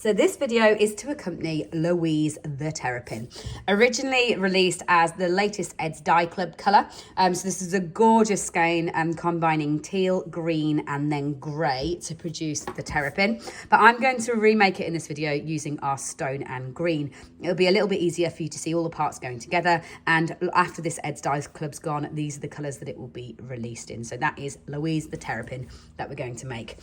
So this video is to accompany Louise the Terrapin. Originally released as the latest Ed's Dye Club colour. So this is a gorgeous skein combining teal, green and then grey to produce the Terrapin. But I'm going to remake it in this video using our stone and green. It'll be a little bit easier for you to see all the parts going together. And after this Ed's Dye Club's gone, these are the colours that it will be released in. So that is Louise the Terrapin that we're going to make.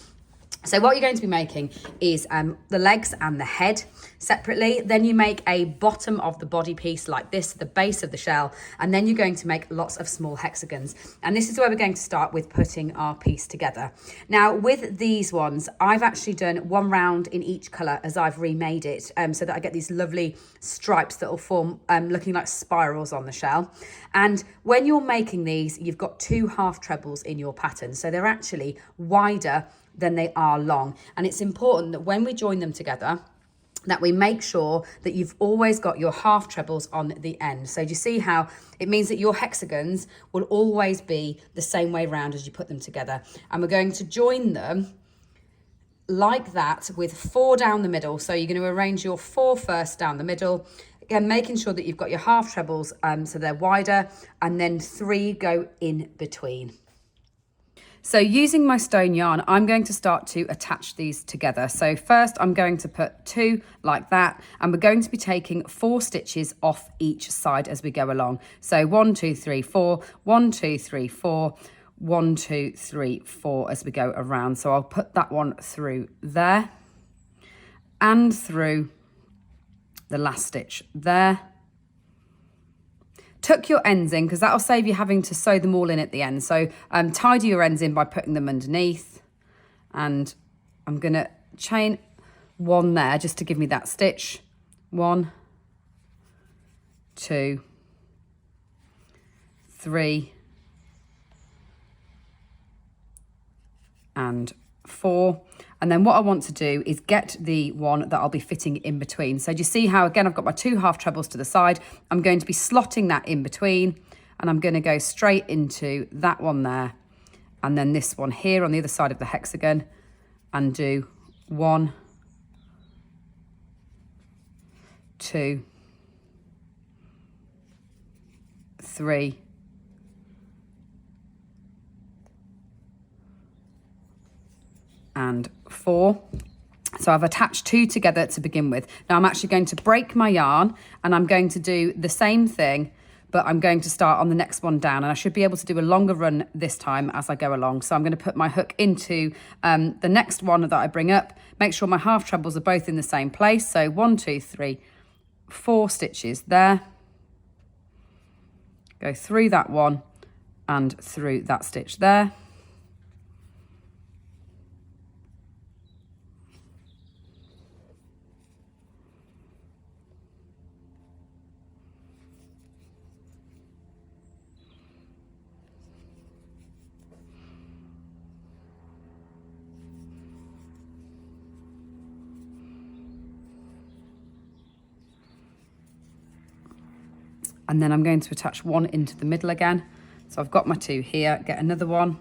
So what you're going to be making is the legs and the head separately. Then you make a bottom of the body piece like this, the base of the shell, and then you're going to make lots of small hexagons. And this is where we're going to start with putting our piece together. Now with these ones, I've actually done one round in each colour as I've remade it so that I get these lovely stripes that will form looking like spirals on the shell. And when you're making these, you've got 2 half trebles in your pattern. So they're actually wider than they are long. And it's important that when we join them together, that we make sure that you've always got your half trebles on the end. So do you see how it means that your hexagons will always be the same way round as you put them together? And we're going to join them like that with 4 down the middle. So you're going to arrange your 4 first down the middle. Again, making sure that you've got your half trebles so they're wider, and then 3 go in between. So using my stone yarn, I'm going to start to attach these together. So first I'm going to put 2 like that, and we're going to be taking 4 stitches off each side as we go along. So 1, 2, 3, 4, 1, 2, 3, 4, 1, 2, 3, 4 as we go around. So I'll put that one through there and through the last stitch there. Tuck your ends in because that'll save you having to sew them all in at the end. So tidy your ends in by putting them underneath. And I'm going to chain 1 there just to give me that stitch. 1, 2, 3, and 4. And then what I want to do is get the one that I'll be fitting in between. So do you see how, again, I've got my 2 half trebles to the side. I'm going to be slotting that in between, and I'm going to go straight into that one there. And then this one here on the other side of the hexagon, and do 1, 2, 3, and 4. So I've attached 2 together to begin with. Now I'm actually going to break my yarn, and I'm going to do the same thing, but I'm going to start on the next one down, and I should be able to do a longer run this time as I go along. So I'm going to put my hook into the next one that I bring up, make sure my half trebles are both in the same place. So 1, 2, 3, 4 stitches there. Go through that one and through that stitch there. And then I'm going to attach 1 into the middle again. So I've got my 2 here, get another one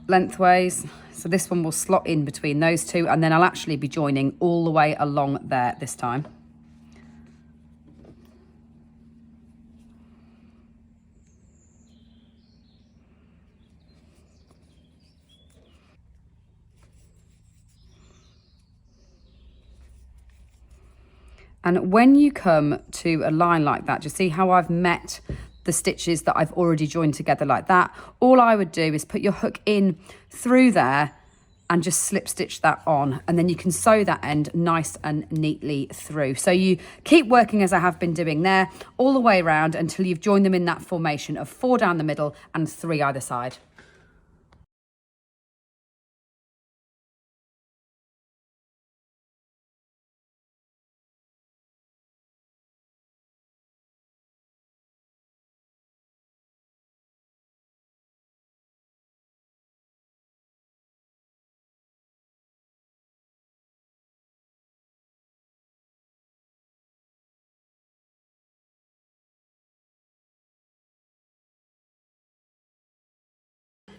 lengthways. So this one will slot in between those 2, and then I'll actually be joining all the way along there this time. And when you come to a line like that, just see how I've met the stitches that I've already joined together like that. All I would do is put your hook in through there and just slip stitch that on, and then you can sew that end nice and neatly through. So you keep working as I have been doing there all the way around until you've joined them in that formation of 4 down the middle and 3 either side.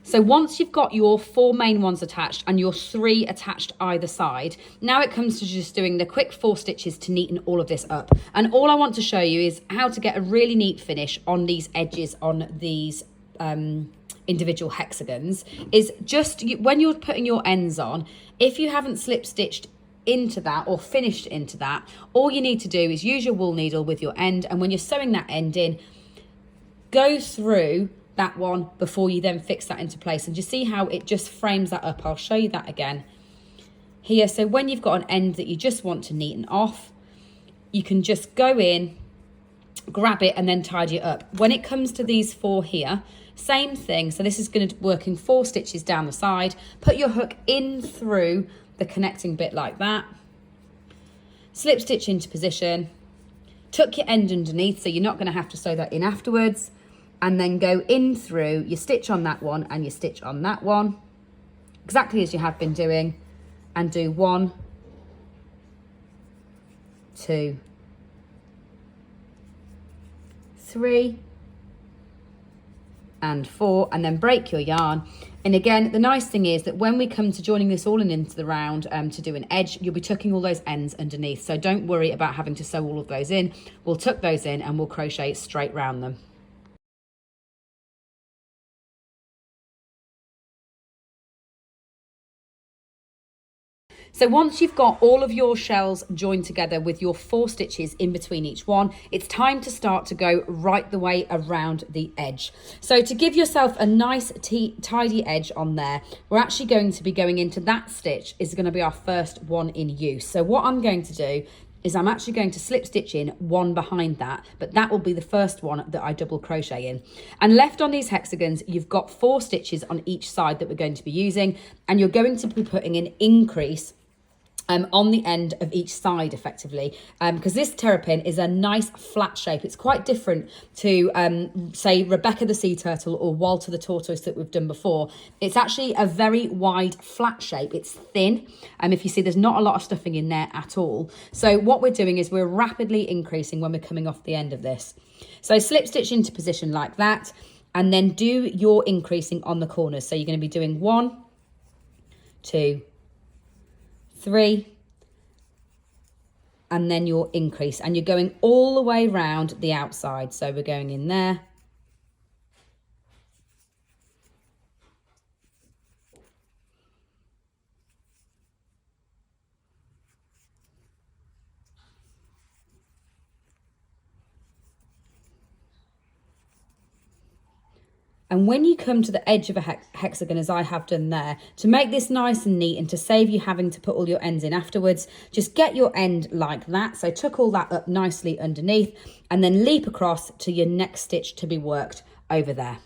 So once you've got your 4 main ones attached and your 3 attached either side, now it comes to just doing the quick 4 stitches to neaten all of this up. And all I want to show you is how to get a really neat finish on these edges on these individual hexagons. Is just when you're putting your ends on, if you haven't slip stitched into that or finished into that, all you need to do is use your wool needle with your end, and when you're sewing that end in, go through that one before you then fix that into place, and just see how it just frames that up. I'll show you that again here. So when you've got an end that you just want to neaten off, you can just go in, grab it, and then tidy it up. When it comes to these 4 here, same thing. So this is going to work in 4 stitches down the side. Put your hook in through the connecting bit like that, slip stitch into position, tuck your end underneath so you're not going to have to sew that in afterwards, and then go in through, you stitch on that one and you stitch on that one, exactly as you have been doing, and do 1, 2, 3, and 4, and then break your yarn. And again, the nice thing is that when we come to joining this all in into the round to do an edge, you'll be tucking all those ends underneath. So don't worry about having to sew all of those in. We'll tuck those in and we'll crochet straight round them. So once you've got all of your shells joined together with your 4 stitches in between each one, it's time to start to go right the way around the edge. So to give yourself a nice tidy edge on there, we're actually going to be going into that stitch is going to be our first one in use. So what I'm going to do is I'm actually going to slip stitch in 1 behind that, but that will be the first one that I double crochet in. And left on these hexagons, you've got 4 stitches on each side that we're going to be using, and you're going to be putting an increase on the end of each side effectively, because this terrapin is a nice flat shape. It's quite different to say Rebecca the sea turtle or Walter the tortoise that we've done before. It's actually a very wide flat shape. It's thin, and if you see, there's not a lot of stuffing in there at all. So what we're doing is we're rapidly increasing when we're coming off the end of this. So slip stitch into position like that, and then do your increasing on the corners. So you're going to be doing 1, 2, 3, and then your increase, and you're going all the way round the outside. So we're going in there, and when you come to the edge of a hexagon, as I have done there, to make this nice and neat and to save you having to put all your ends in afterwards, just get your end like that. So tuck all that up nicely underneath, and then leap across to your next stitch to be worked over there.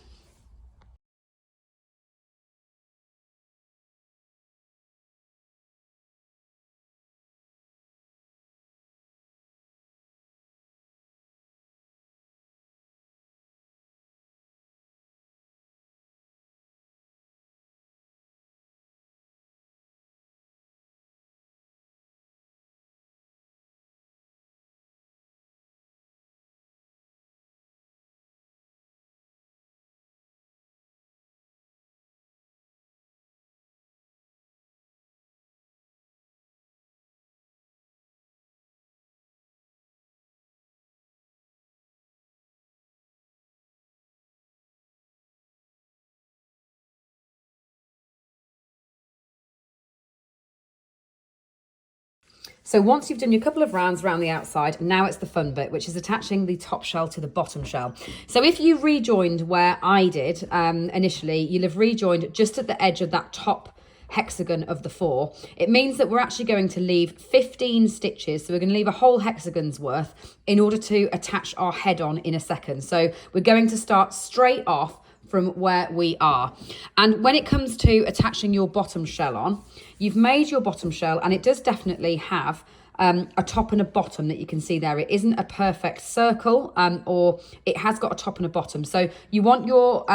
So once you've done your couple of rounds around the outside, now it's the fun bit, which is attaching the top shell to the bottom shell. So if you rejoined where I did initially, you'll have rejoined just at the edge of that top hexagon of the 4. It means that we're actually going to leave 15 stitches. So we're going to leave a whole hexagon's worth in order to attach our head on in a second. So we're going to start straight off from where we are. And when it comes to attaching your bottom shell on, you've made your bottom shell, and it does definitely have a top and a bottom that you can see there. It isn't a perfect circle, or it has got a top and a bottom. So you want your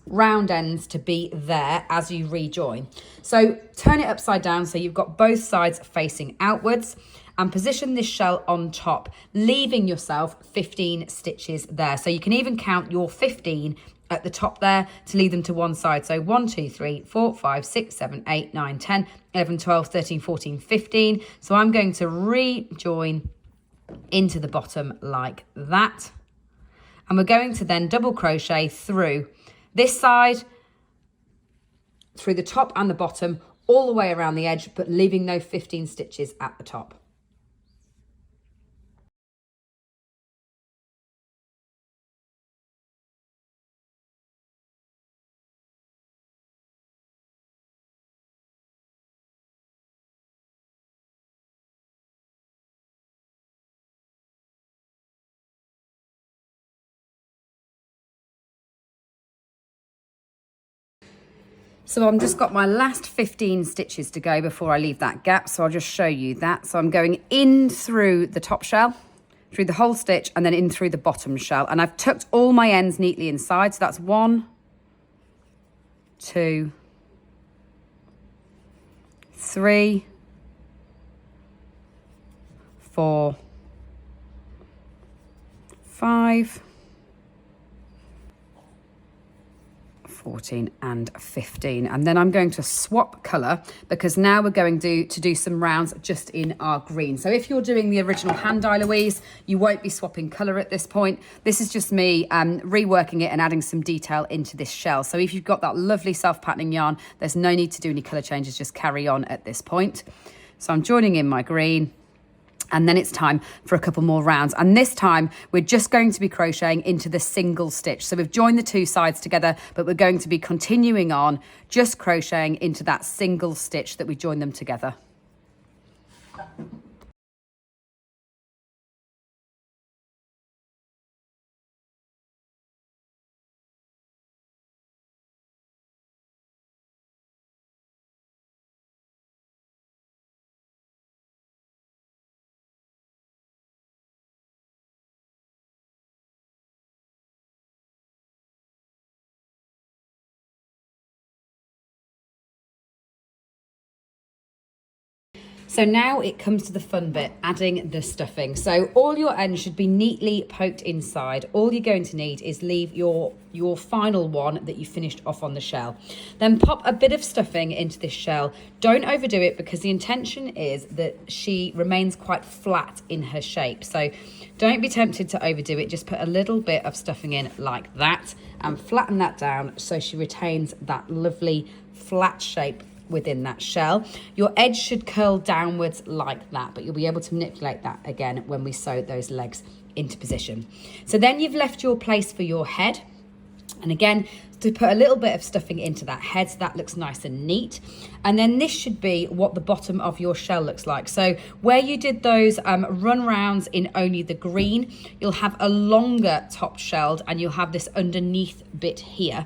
round ends to be there as you rejoin. So turn it upside down so you've got both sides facing outwards. and position this shell on top, leaving yourself 15 stitches there. So you can even count your 15 at the top there to lead them to one side. So 1, 2, 3, 4, 5, 6, 7, 8, 9, 10, 11, 12, 13, 14, 15. So I'm going to rejoin into the bottom like that. And we're going to then double crochet through this side, through the top and the bottom, all the way around the edge, but leaving those 15 stitches at the top. So I've just got my last 15 stitches to go before I leave that gap. So I'll just show you that. So I'm going in through the top shell, through the whole stitch, and then in through the bottom shell. And I've tucked all my ends neatly inside. So that's 1, 2, 3, 4, 5, 14 and 15. And then I'm going to swap colour because now we're going to do some rounds just in our green. So if you're doing the original hand die Louise, you won't be swapping colour at this point. This is just me reworking it and adding some detail into this shell. So if you've got that lovely self-patterning yarn, there's no need to do any colour changes, just carry on at this point. So I'm joining in my green. And then it's time for a couple more rounds. And this time we're just going to be crocheting into the single stitch. So we've joined the two sides together, but we're going to be continuing on just crocheting into that single stitch that we joined them together. So now it comes to the fun bit, adding the stuffing. So all your ends should be neatly poked inside. All you're going to need is leave your final one that you finished off on the shell. Then pop a bit of stuffing into this shell. Don't overdo it because the intention is that she remains quite flat in her shape. So don't be tempted to overdo it. Just put a little bit of stuffing in like that and flatten that down so she retains that lovely flat shape within that shell. Your edge should curl downwards like that, but you'll be able to manipulate that again when we sew those legs into position. So then you've left your place for your head. And again, to put a little bit of stuffing into that head so that looks nice and neat. And then this should be what the bottom of your shell looks like. So where you did those run rounds in only the green, you'll have a longer top shelled and you'll have this underneath bit here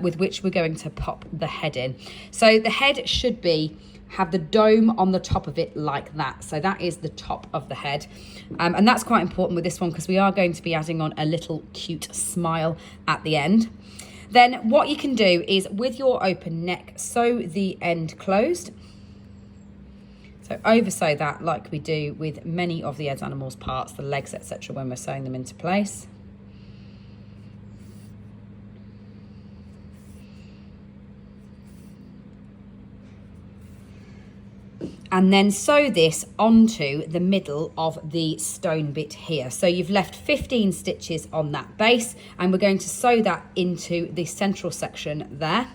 with which we're going to pop the head in. So the head should have the dome on the top of it like that. So that is the top of the head. And that's quite important with this one because we are going to be adding on a little cute smile at the end. Then what you can do is with your open neck, sew the end closed. So over sew that like we do with many of the Ed's Animals parts, the legs, etc. when we're sewing them into place. And then sew this onto the middle of the stone bit here. So you've left 15 stitches on that base and we're going to sew that into the central section there.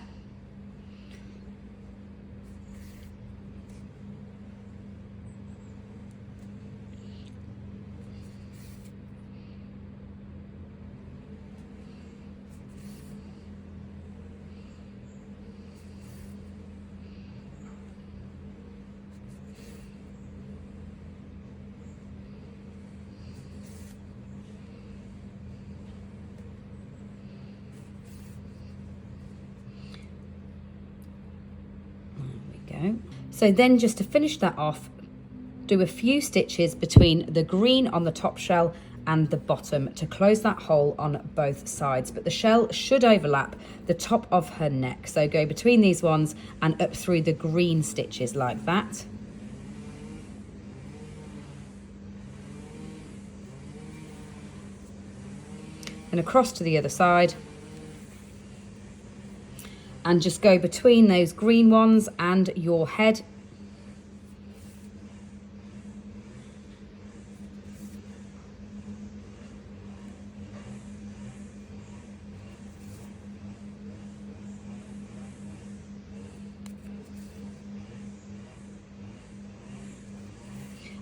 So then just to finish that off, do a few stitches between the green on the top shell and the bottom to close that hole on both sides. But the shell should overlap the top of her neck. So go between these ones and up through the green stitches like that. and across to the other side. And just go between those green ones and your head.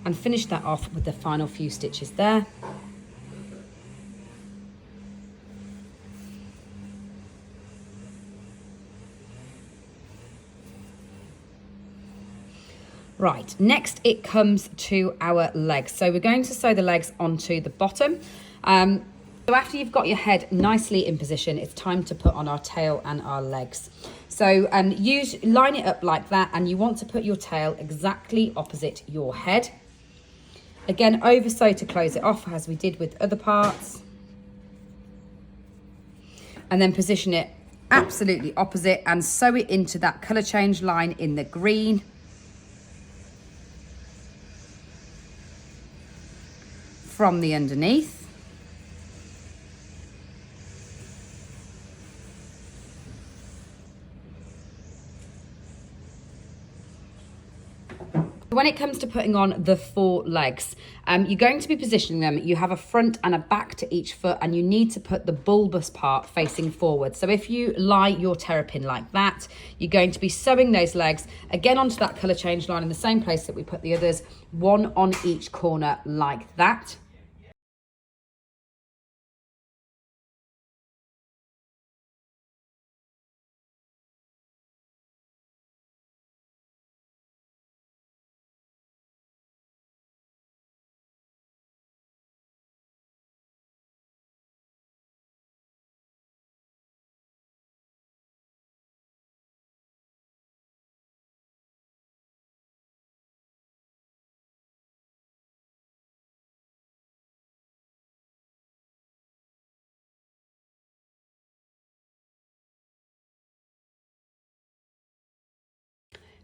And finish that off with the final few stitches there. Right, next it comes to our legs. So we're going to sew the legs onto the bottom. So after you've got your head nicely in position, it's time to put on our tail and our legs. So line it up like that, and you want to put your tail exactly opposite your head. Again, over sew to close it off as we did with other parts. And then position it absolutely opposite and sew it into that colour change line in the green. From the underneath. When it comes to putting on the 4 legs, you're going to be positioning them. You have a front and a back to each foot, and you need to put the bulbous part facing forward. So if you lie your terrapin like that, you're going to be sewing those legs again onto that colour change line in the same place that we put the others, one on each corner like that.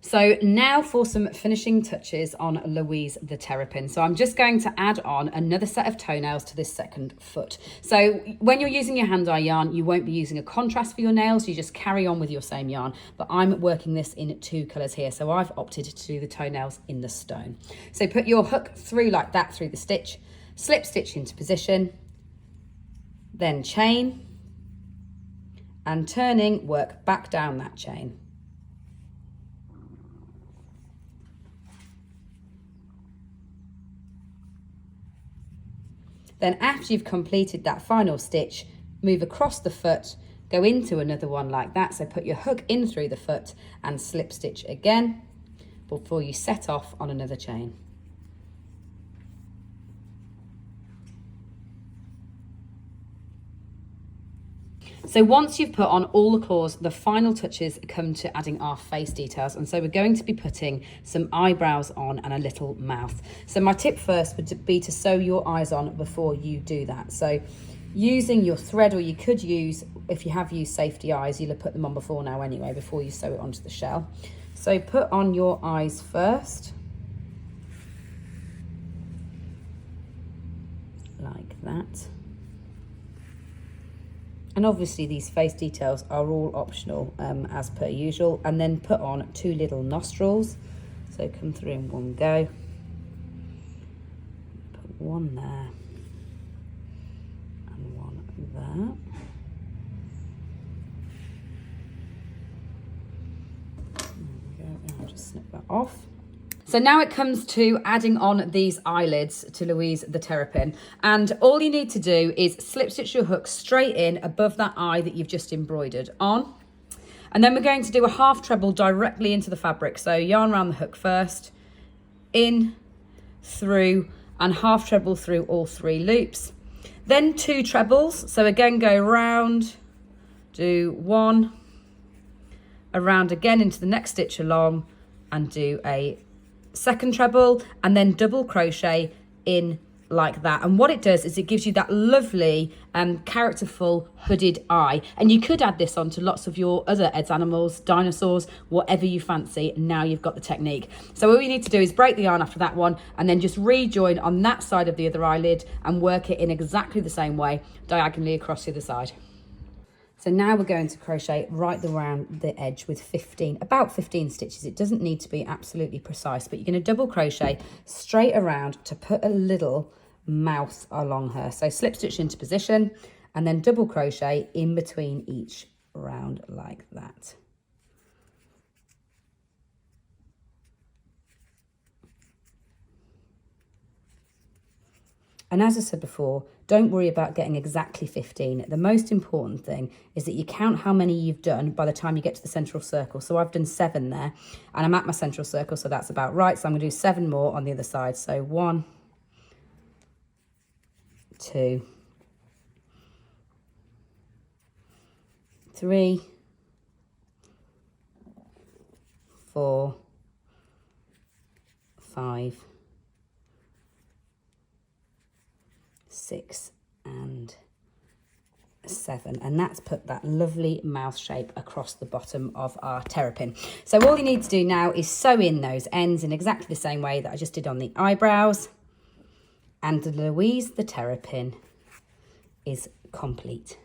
So now for some finishing touches on Louise the Terrapin. So I'm just going to add on another set of toenails to this second foot. So when you're using your hand dye yarn, you won't be using a contrast for your nails. You just carry on with your same yarn, but I'm working this in 2 colours here. So I've opted to do the toenails in the stone. So put your hook through like that through the stitch, slip stitch into position, then chain, and turning, work back down that chain. Then after you've completed that final stitch, move across the foot, go into another one like that. So put your hook in through the foot and slip stitch again before you set off on another chain. So once you've put on all the claws, the final touches come to adding our face details. And so we're going to be putting some eyebrows on and a little mouth. So my tip first would be to sew your eyes on before you do that. So using your thread, or you could use, if you have used safety eyes, you'll have put them on before now anyway, before you sew it onto the shell. So put on your eyes first. Like that. And obviously these face details are all optional as per usual. And then put on 2 little nostrils. So come through in one go. Put one there. And one there. There we go. I'll just snip that off. So now it comes to adding on these eyelids to Louise the Terrapin. And all you need to do is slip stitch your hook straight in above that eye that you've just embroidered on. And then we're going to do a half treble directly into the fabric. So yarn around the hook first, in, through, and half treble through all 3 loops. Then 2 trebles. So again, go round, do 1, around again into the next stitch along, and do a second treble, and then double crochet in like that. And what it does is it gives you that lovely characterful hooded eye. And you could add this on to lots of your other Ed's animals, dinosaurs, whatever you fancy. Now you've got the technique. So all you need to do is break the yarn after that one and then just rejoin on that side of the other eyelid and work it in exactly the same way, diagonally across the other side. So now we're going to crochet right around the edge with about 15 stitches. It doesn't need to be absolutely precise, but you're going to double crochet straight around to put a little mouth along her. So slip stitch into position and then double crochet in between each round like that. And as I said before, don't worry about getting exactly 15. The most important thing is that you count how many you've done by the time you get to the central circle. So I've done 7 there and I'm at my central circle, so that's about right. So I'm going to do 7 more on the other side. So 1, 2, 3, 4, 5, 6 and 7, and that's put that lovely mouth shape across the bottom of our terrapin. So all you need to do now is sew in those ends in exactly the same way that I just did on the eyebrows, and the Louise the Terrapin is complete.